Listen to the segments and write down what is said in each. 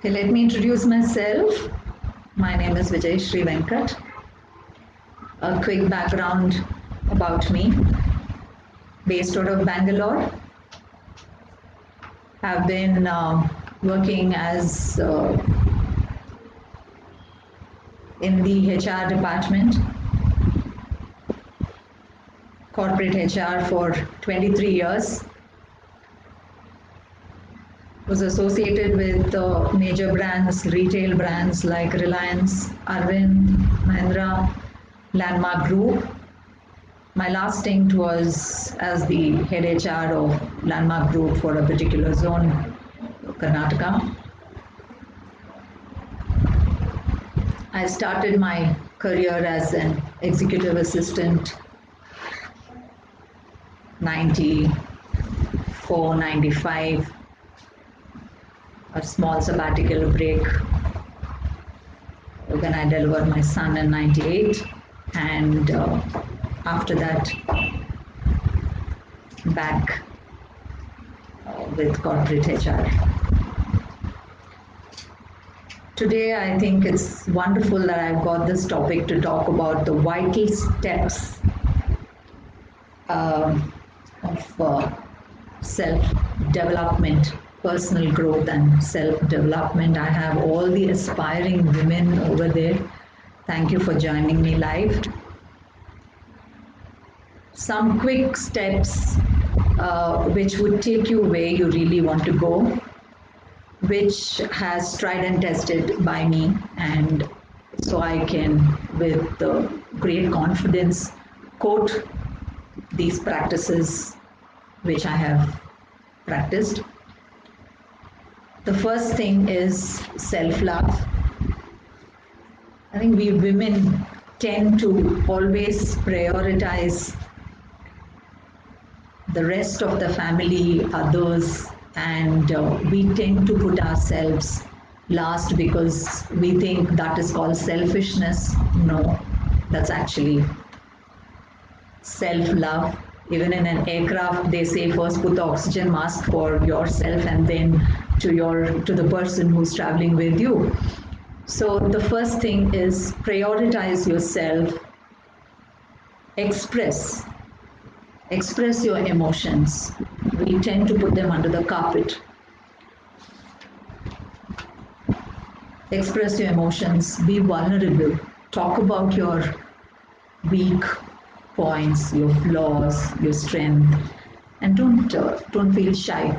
Okay, let me introduce myself. My name is Vijayashree Venkat. A quick background about me. Based out of Bangalore. Have been working as in the HR department, corporate HR for 23 years. Was associated with major brands, retail brands like Reliance, Arvind, Mahindra, Landmark Group. My last stint was as the head HR of Landmark Group for a particular zone, Karnataka. I started my career as an executive assistant 94, 95. A small sabbatical break when I delivered my son in 98, and after that back with corporate HR. Today I think it's wonderful that I've got this topic to talk about the vital steps of self-development, personal growth and self-development. I have all the aspiring women over there. Thank you for joining me live. Some quick steps which would take you where you really want to go, which has tried and tested by me, and so I can with great confidence quote these practices which I have practiced. The first thing is self-love. I think we women tend to always prioritize the rest of the family, others, and we tend to put ourselves last because we think that is called selfishness. No, that's actually self-love. Even in an aircraft, they say first put the oxygen mask for yourself and then to the person who's traveling with you. So the first thing is prioritize yourself. Express your emotions. We tend to put them under the carpet. Express your emotions. Be vulnerable. Talk about your weak points, your flaws, your strength, and don't feel shy.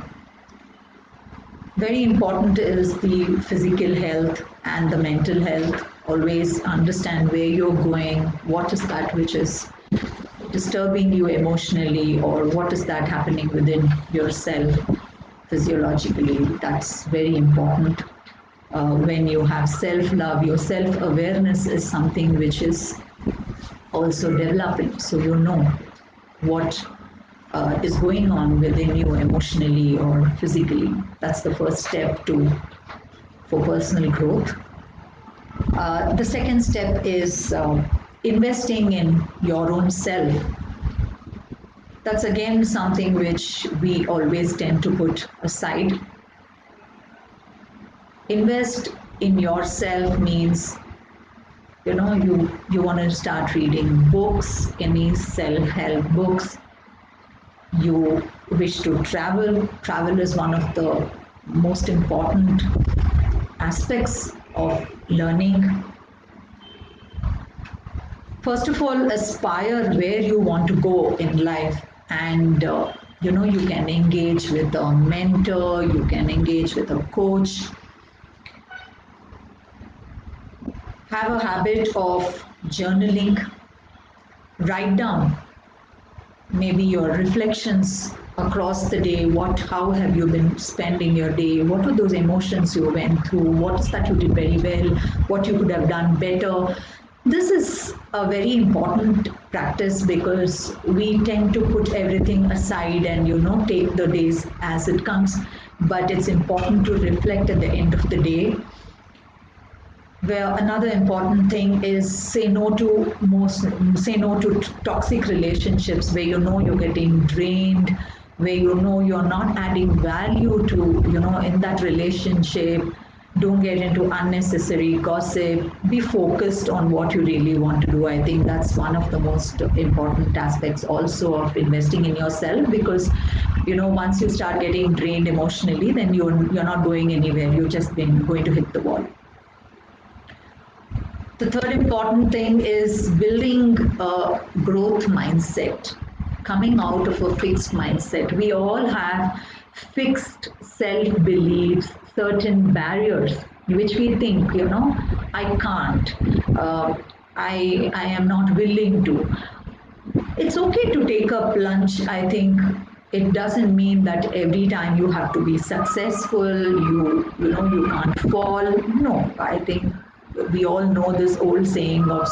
Very important is the physical health and the mental health. Always understand where you're going, what is that which is disturbing you emotionally, or what is that happening within yourself physiologically. That's very important. When you have self-love, your self-awareness is something which is also developing, so you know what is going on within you emotionally or physically. That's the first step for personal growth. The second step is investing in your own self. That's again something which we always tend to put aside. Invest in yourself means you want to start reading books, any self-help books. You wish to travel. Travel is one of the most important aspects of learning. First of all, aspire where you want to go in life, and you can engage with a mentor, you can engage with a coach. Have a habit of journaling. Write down maybe your reflections across the day. How have you been spending your day? What were those emotions you went through? What is that you did very well? What you could have done better? This is a very important practice because we tend to put everything aside and take the days as it comes. But it's important to reflect at the end of the day. Where another important thing is say no to toxic relationships where you're getting drained, where you're not adding value to in that relationship. Don't get into unnecessary gossip. Be focused on what you really want to do. I think that's one of the most important aspects also of investing in yourself, because once you start getting drained emotionally, then you're not going anywhere. You've just been going to hit the wall. The third important thing is building a growth mindset, coming out of a fixed mindset. We all have fixed self beliefs, certain barriers which we think, I can't, I am not willing to. It's okay to take a plunge. I think it doesn't mean that every time you have to be successful, you can't fall. No, I think we all know this old saying of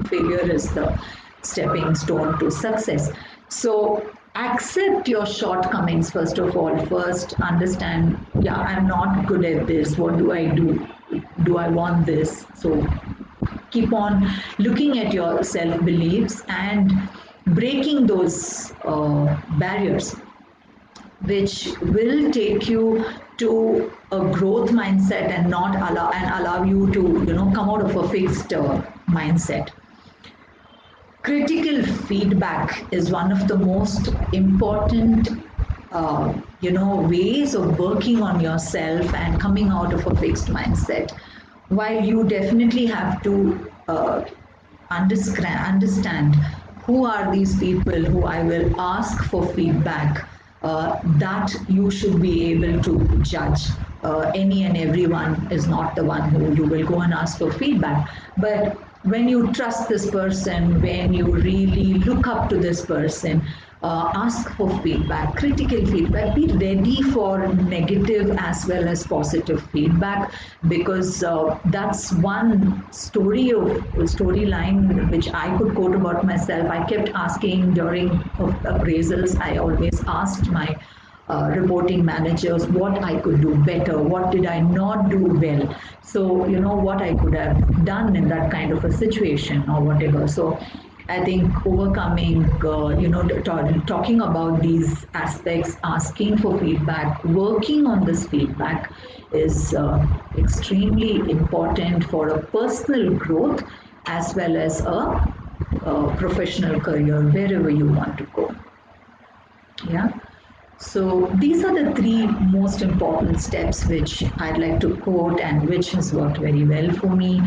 failure is the stepping stone to success. So accept your shortcomings first of all. First understand, yeah, I'm not good at this. What do I do? Do I want this? So keep on looking at your self beliefs and breaking those barriers, which will take you to a growth mindset and not allow you to come out of a fixed mindset. Critical feedback is one of the most important ways of working on yourself and coming out of a fixed mindset. While you definitely have to understand who are these people who I will ask for feedback, that you should be able to judge. Any and everyone is not the one who you will go and ask for feedback. But when you trust this person, when you really look up to this person, ask for feedback, critical feedback. Be ready for negative as well as positive feedback, because that's one storyline which I could quote about myself. I kept asking during appraisals. I always asked my reporting managers what I could do better, what did I not do well, so what I could have done in that kind of a situation or whatever. So I think overcoming, talking about these aspects, asking for feedback, working on this feedback is extremely important for a personal growth as well as a professional career wherever you want to go. Yeah. So these are the three most important steps which I'd like to quote and which has worked very well for me.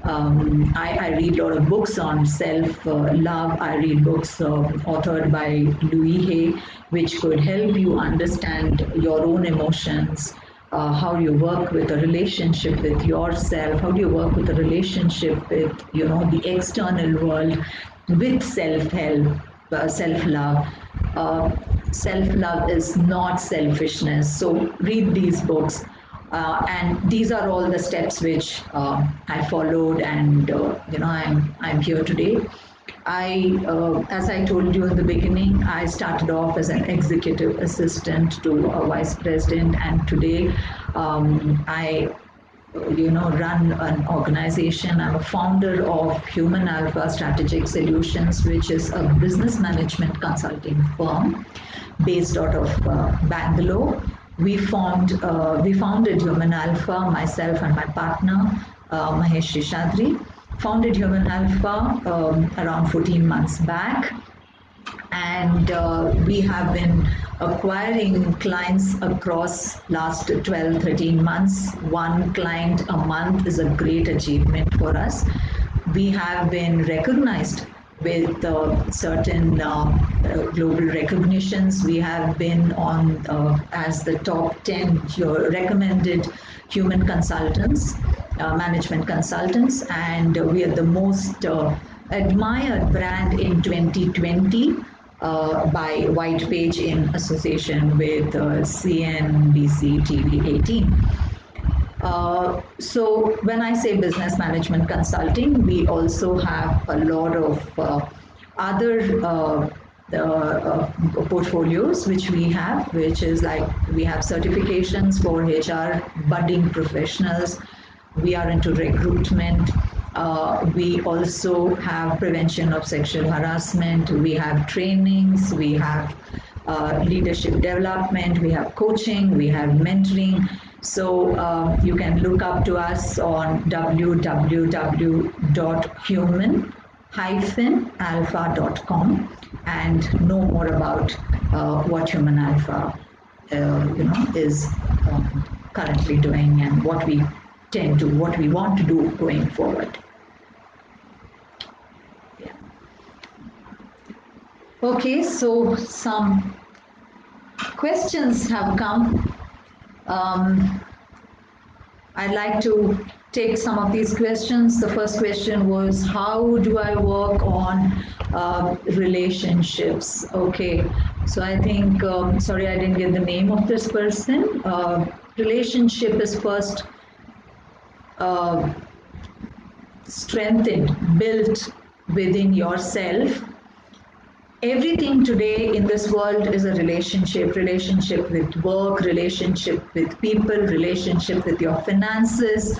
I read a lot of books on self-love. I read books authored by Louis Hay, which could help you understand your own emotions, how you work with a relationship with yourself, how do you work with a relationship with, the external world, with self-help, self-love. Self-love is not selfishness. So read these books. And these are all the steps which I followed, and I'm here today. As I told you in the beginning, I started off as an executive assistant to a vice president, and today I run an organization. I'm a founder of HumanAlpha Strategic Solutions, which is a business management consulting firm based out of Bangalore. We founded HumanAlpha, myself and my partner, Mahesh Shishadri, founded HumanAlpha around 14 months back. And we have been acquiring clients across last 12, 13 months. One client a month is a great achievement for us. We have been recognized with certain global recognitions. We have been on as the top 10 recommended human consultants, management consultants, and we are the most admired brand in 2020 by White Page in association with CNBC TV 18. So when I say business management consulting, we also have a lot of other portfolios which we have, which is like we have certifications for HR budding professionals. We are into recruitment. We also have prevention of sexual harassment. We have trainings. We have leadership development. We have coaching. We have mentoring. So you can look up to us on www.human-alpha.com and know more about what Human Alpha is currently doing and what we what we want to do going forward. Yeah. Okay, so some questions have come. I'd like to take some of these questions. The first question was, how do I work on relationships? Okay, so I think, sorry, I didn't get the name of this person. Relationship is first strengthened, built within yourself. Everything today in this world is a relationship with work, relationship with people, relationship with your finances,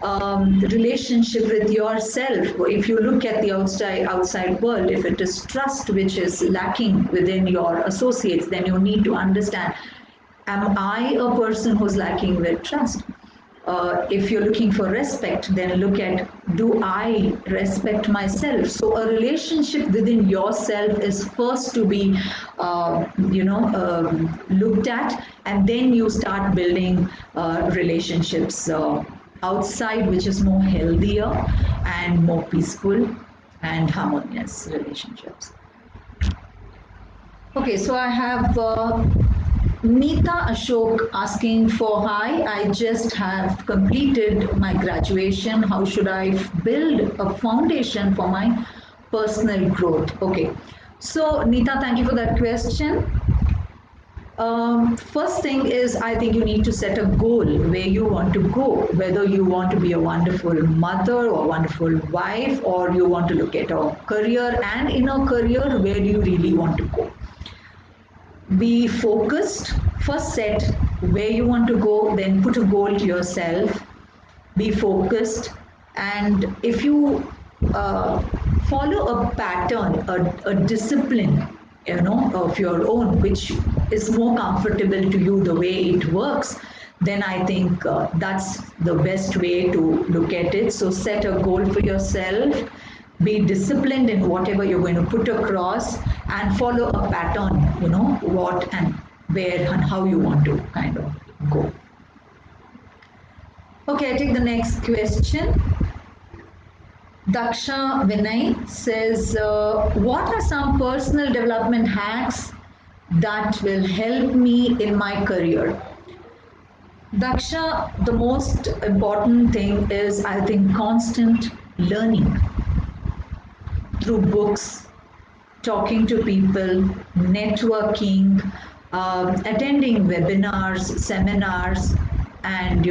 relationship with yourself. If you look at the outside world, if it is trust which is lacking within your associates, then you need to understand, am I a person who's lacking with trust? If you're looking for respect, then look at, do I respect myself? So a relationship within yourself is first to be, looked at, and then you start building relationships outside, which is more healthier and more peaceful and harmonious relationships. Okay, so I have Neeta Ashok asking for, hi, I just have completed my graduation. How should I build a foundation for my personal growth? Okay, so Neeta, thank you for that question. First thing is, I think you need to set a goal where you want to go, whether you want to be a wonderful mother or wonderful wife, or you want to look at a career, and in a career, where do you really want to go? Be focused. First set where you want to go, then put a goal to yourself. Be focused, and if you follow a pattern, a discipline, of your own, which is more comfortable to you, the way it works, then I think that's the best way to look at it. So set a goal for yourself, be disciplined in whatever you're going to put across, and follow a pattern, what and where and how you want to kind of go. Okay, I take the next question. Daksha Vinay says, what are some personal development hacks that will help me in my career? Daksha, the most important thing is, I think, constant learning through books, talking to people, networking, attending webinars, seminars, and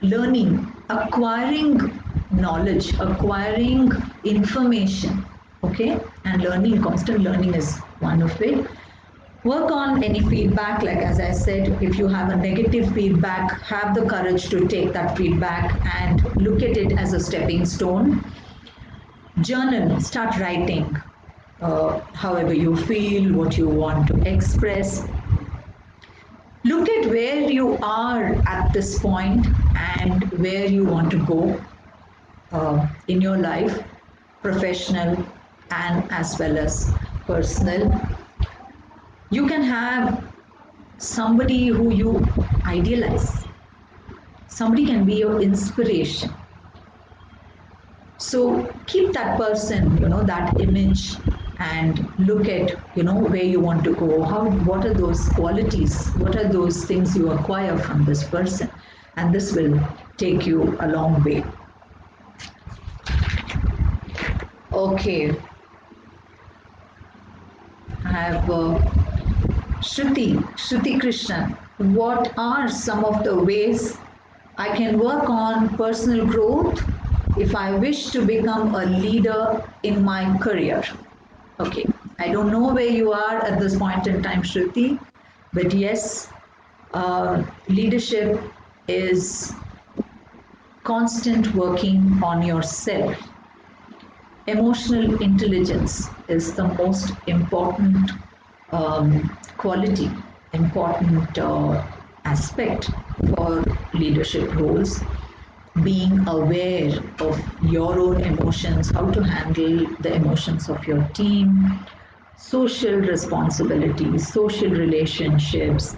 learning, acquiring knowledge, acquiring information. Okay, and learning, constant learning is one of it. Work on any feedback, like as I said, if you have a negative feedback, have the courage to take that feedback and look at it as a stepping stone. Journal, start writing, however you feel, what you want to express. Look at where you are at this point and where you want to go in your life, professional and as well as personal. You can have somebody who you idealize. Somebody can be your inspiration. So keep that person, that image, and look at, where you want to go. What are those qualities? What are those things you acquire from this person? And this will take you a long way. Okay. I have Shruti Krishnan. What are some of the ways I can work on personal growth if I wish to become a leader in my career? Okay, I don't know where you are at this point in time, Shruti, but yes, leadership is constant working on yourself. Emotional intelligence is the most important quality, important aspect for leadership roles. Being aware of your own emotions, how to handle the emotions of your team, social responsibilities, social relationships.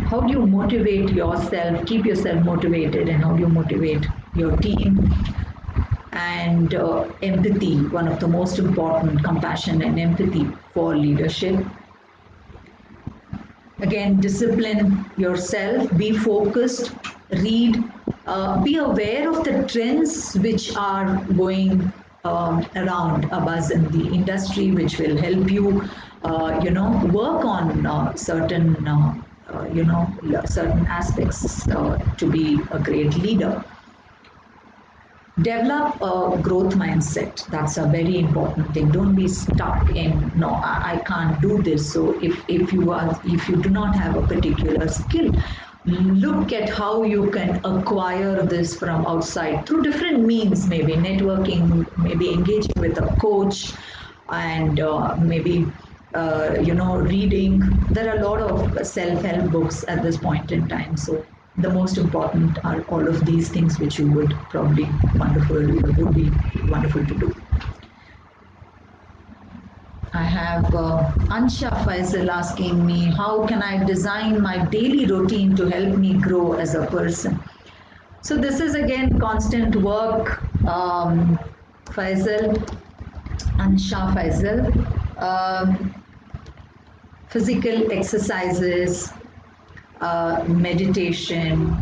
How do you motivate yourself, keep yourself motivated, and how do you motivate your team? And empathy, one of the most important, compassion and empathy for leadership. Again, discipline yourself, be focused, read, be aware of the trends which are going around a buzz in the industry, which will help you, work on certain aspects to be a great leader. Develop a growth mindset. That's a very important thing. Don't be stuck in, no, I can't do this. So if you do not have a particular skill, look at how you can acquire this from outside through different means, maybe networking, maybe engaging with a coach, and maybe reading. There are a lot of self-help books at this point in time. So the most important are all of these things, which you would probably would be wonderful to do. I have Ansha Faisal asking me, how can I design my daily routine to help me grow as a person? So this is again constant work, Faisal, Ansha Faisal. Physical exercises, meditation,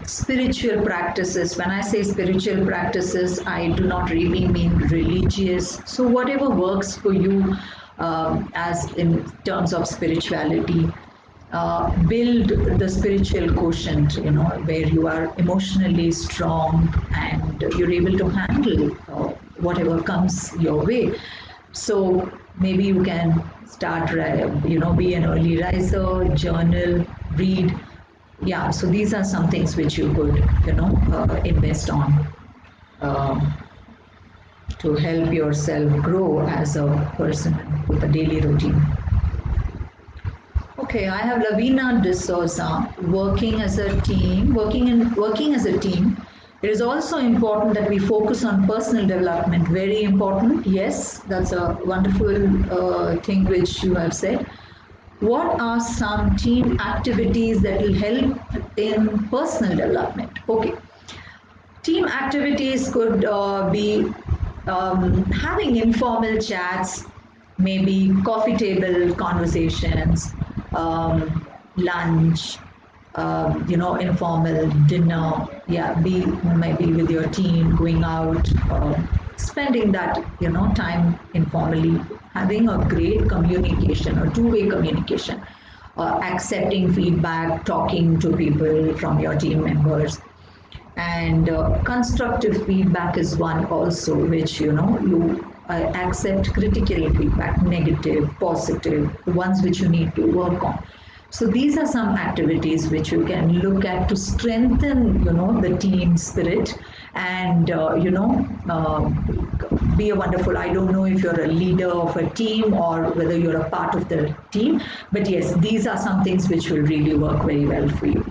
spiritual practices. When I say spiritual practices, I do not really mean religious. So whatever works for you, as in terms of spirituality, build the spiritual quotient, where you are emotionally strong and you're able to handle whatever comes your way. So maybe you can start, be an early riser, journal, read. Yeah, so these are some things which you could, invest on to help yourself grow as a person with a daily routine. Okay, I have Lavina D'Souza, working as a team. It is also important that we focus on personal development. Very important. Yes, that's a wonderful thing which you have said. What are some team activities that will help in personal development? Okay, team activities could be having informal chats, maybe coffee table conversations, lunch, informal dinner. Yeah, be maybe with your team, going out, spending that, time informally, having a great communication or two-way communication, accepting feedback, talking to people from your team members, and constructive feedback is one also, which you accept critical feedback, negative, positive, the ones which you need to work on. So these are some activities which you can look at to strengthen the team spirit, and be a wonderful, I don't know if you're a leader of a team or whether you're a part of the team, but yes, these are some things which will really work very well for you.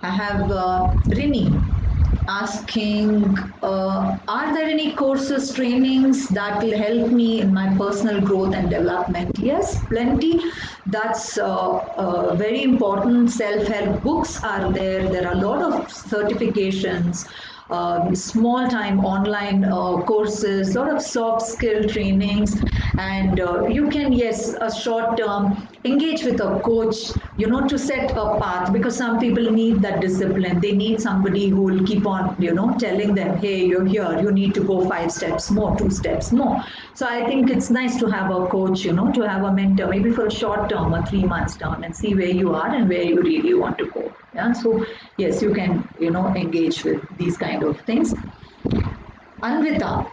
I have Rini asking, are there any courses, trainings that will help me in my personal growth and development? Yes, plenty. That's very important. Self-help books are there. There are a lot of certifications, small time online courses, lot of soft skill trainings, and you can, yes, a short term engage with a coach, to set a path, because some people need that discipline. They need somebody who will keep on, telling them, hey, you're here, you need to go 5 steps more, 2 steps more. So I think it's nice to have a coach, to have a mentor, maybe for a short term or 3 months term, and see where you are and where you really want to go. Yeah, so yes, you can, engage with these kind of things. Anvita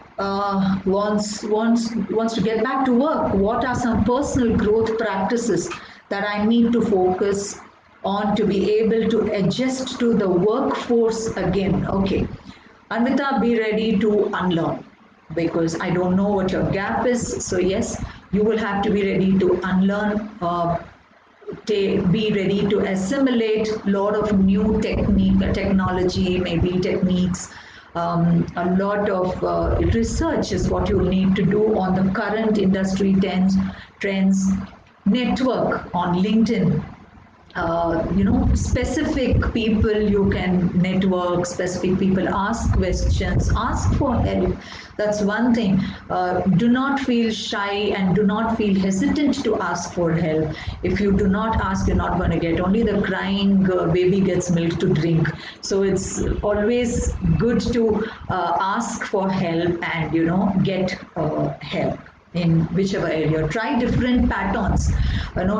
wants to get back to work. What are some personal growth practices that I need to focus on to be able to adjust to the workforce again? Okay, Anvita, be ready to unlearn, because I don't know what your gap is. So yes, you will have to be ready to unlearn be ready to assimilate a lot of new technology, maybe techniques. A lot of research is what you need to do on the current industry trends, network on LinkedIn, specific people you can network, specific people, ask questions, ask for help. That's one thing. Do not feel shy and do not feel hesitant to ask for help. If you do not ask, you're not going to get. Only the crying baby gets milk to drink. So it's always good to ask for help and, get help in whichever area. Try different patterns,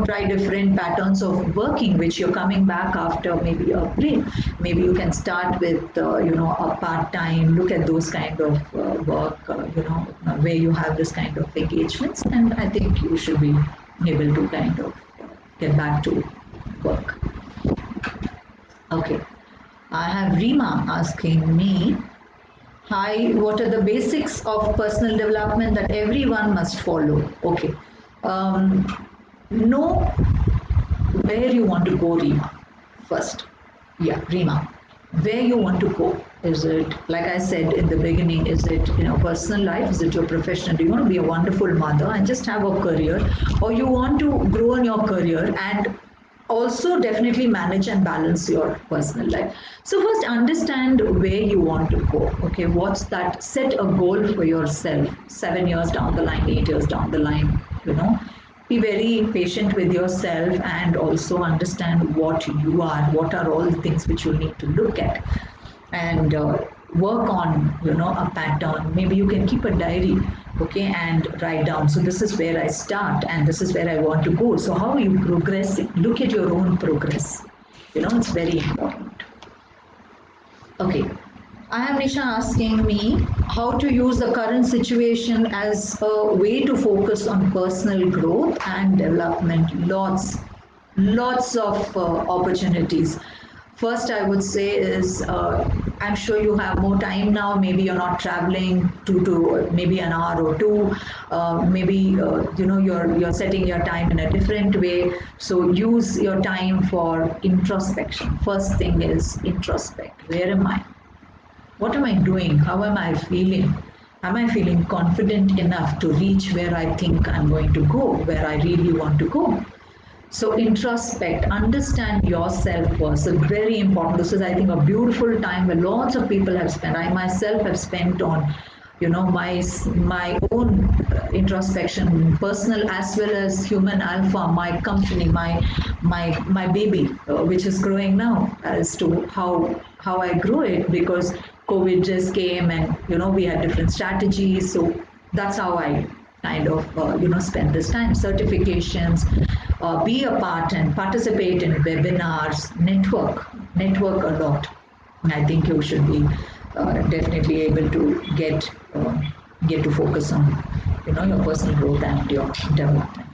try different patterns of working, which you're coming back after maybe a break. Maybe you can start with, a part-time, look at those kind of work, where you have this kind of engagements. And I think you should be able to kind of get back to work. Okay. I have Rima asking me, hi, what are the basics of personal development that everyone must follow? Okay. Know where you want to go, Rima, first. Yeah, Rima. Where you want to go. Is it, like I said in the beginning, is it, personal life? Is it your professional? Do you want to be a wonderful mother and just have a career? Or you want to grow in your career and also definitely manage and balance your personal life. So first understand where you want to go. Okay, what's that? Set a goal for yourself. 7 years down the line, 8 years down the line. Be very patient with yourself and also understand what you are. What are all the things which you need to look at and work on, a pattern. Maybe you can keep a diary, okay, and write down. So this is where I start and this is where I want to go. So how are you progressing? Look at your own progress. It's very important. Okay. I have Nisha asking me how to use the current situation as a way to focus on personal growth and development. Lots of opportunities. First, I would say is I'm sure you have more time now. Maybe you're not traveling to maybe an hour or two. Maybe you're setting your time in a different way. So use your time for introspection. First thing is introspect. Where am I? What am I doing? How am I feeling? Am I feeling confident enough to reach where I think I'm going to go, where I really want to go? So introspect, understand yourself first. So very important. This is, I think, a beautiful time where lots of people have spent. I myself have spent on, my own introspection, personal as well as HumanAlpha, my company, my baby, which is growing now, as to how I grow it, because COVID just came and we had different strategies. So that's how I kind of spend this time. Certifications, be a part and participate in webinars, network a lot. I think you should be definitely able to get to focus on your personal growth and your development.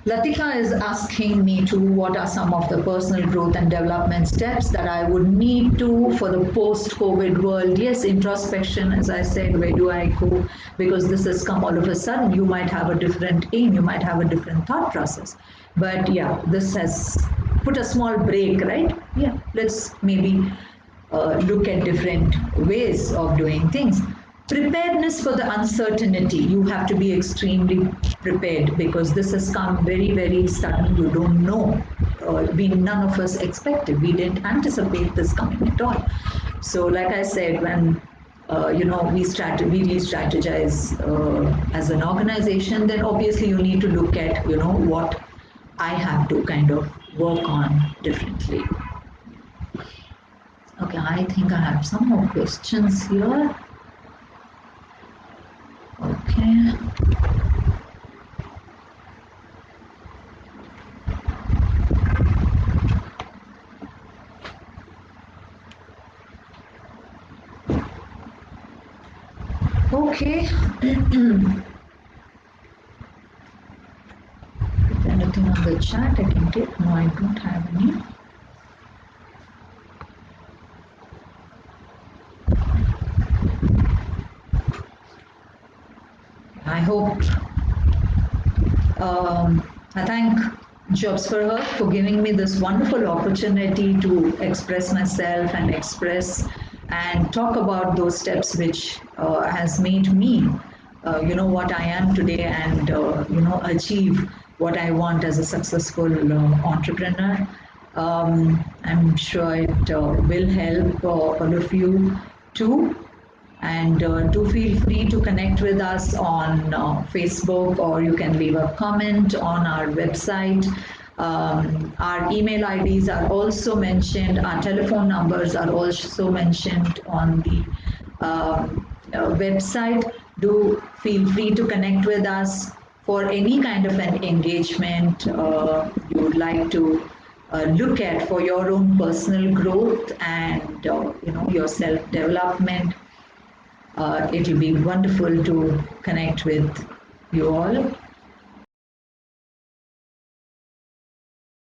Latika is asking me to what are some of the personal growth and development steps that I would need to for the post-COVID world. Yes, introspection, as I said, where do I go? Because this has come all of a sudden. You might have a different aim, you might have a different thought process. But yeah, this has put a small break, right? Yeah, let's maybe look at different ways of doing things. Preparedness for the uncertainty. You have to be extremely prepared because this has come very, very sudden. You don't know. None of us expected. We didn't anticipate this coming at all. So, like I said, when we re-strategize as an organization, then obviously you need to look at what I have to kind of work on differently. Okay, I think I have some more questions here. Okay. Okay. If anything on the chat I can take? No, I don't have any. I hope I thank Jobs for her for giving me this wonderful opportunity to express myself and express and talk about those steps which has made me, what I am today, and achieve what I want as a successful entrepreneur. I'm sure it will help all of you too. And do feel free to connect with us on Facebook, or you can leave a comment on our website. Our email IDs are also mentioned, our telephone numbers are also mentioned on the website. Do feel free to connect with us for any kind of an engagement you would like to look at for your own personal growth and your self development. It will be wonderful to connect with you all.